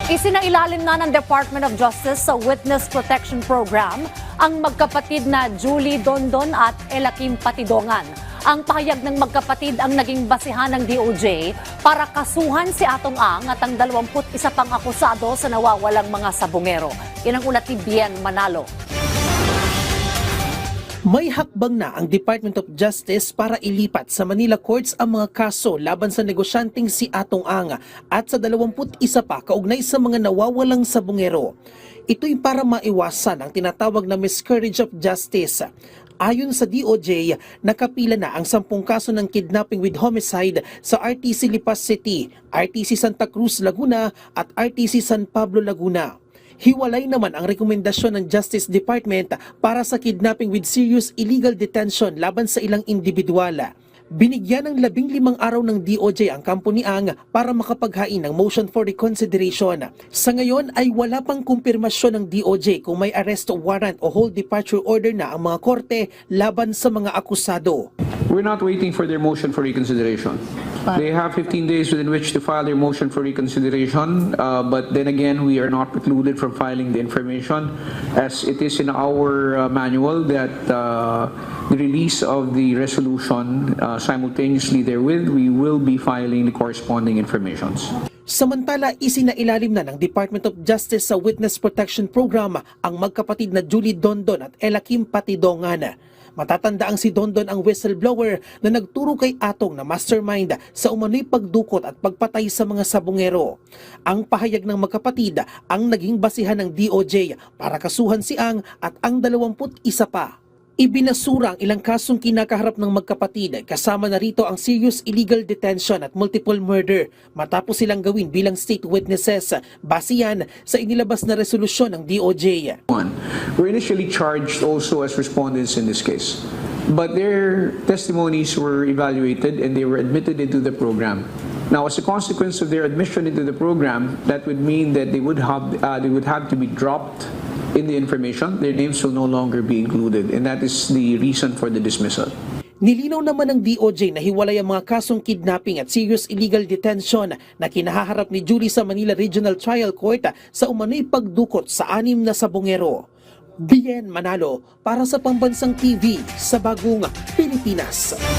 Isinailalim na ng Department of Justice sa Witness Protection Program ang magkapatid na Julie Dondon at Elakim Patidongan. Ang pahayag ng magkapatid ang naging basihan ng DOJ para kasuhan si Atong Ang at ang 21 pang akusado sa nawawalang mga sabungero. Yan ang ulat ni Bien Manalo. May hakbang na ang Department of Justice para ilipat sa Manila Courts ang mga kaso laban sa negosyanteng si Atong Ang at sa 21 pa kaugnay sa mga nawawalang sabungero. Ito'y para maiwasan ang tinatawag na miscarriage of justice. Ayon sa DOJ, nakapila na ang 10 kaso ng kidnapping with homicide sa RTC Lipas City, RTC Santa Cruz, Laguna at RTC San Pablo, Laguna. Hiwalay naman ang rekomendasyon ng Justice Department para sa kidnapping with serious illegal detention laban sa ilang individual. Binigyan ng 15 araw ng DOJ ang kampo ni Ang para makapaghain ng motion for reconsideration. Sa ngayon ay wala pang kumpirmasyon ng DOJ kung may arrest warrant o hold departure order na ang mga korte laban sa mga akusado. We're not waiting for their motion for reconsideration. They have 15 days within which to file their motion for reconsideration, but then again, we are not precluded from filing the information as it is in our manual that the release of the resolution simultaneously therewith, we will be filing the corresponding informations. Samantala, isinailalim na ng Department of Justice sa Witness Protection Program ang magkapatid na Julie Dondon at Elakim Patidongan. Matatandaang si Dondon ang whistleblower na nagturo kay Atong na mastermind sa umano'y pagdukot at pagpatay sa mga sabungero. Ang pahayag ng magkapatid ang naging basihan ng DOJ para kasuhan si Ang at ang 21 pa. Ibinasura ang ilang kasong kinakaharap ng magkapatid kasama na rito ang serious illegal detention at multiple murder matapos silang gawin bilang state witnesses base yan sa inilabas na resolusyon ng DOJ. We're initially charged also as respondents in this case, but their testimonies were evaluated and they were admitted into the program. Now, as a consequence of their admission into the program, that would mean that they would have to be dropped in the information. Their names will no longer be included, and that is the reason for the dismissal. Nilinaw naman ng DOJ na hiwalay ang mga kasong kidnapping at serious illegal detention na kinahaharap ni Julie sa Manila Regional Trial Court sa umano'y pagdukot sa 6 na sabungero. Bien Manalo para sa Pambansang TV sa Bagong Pilipinas.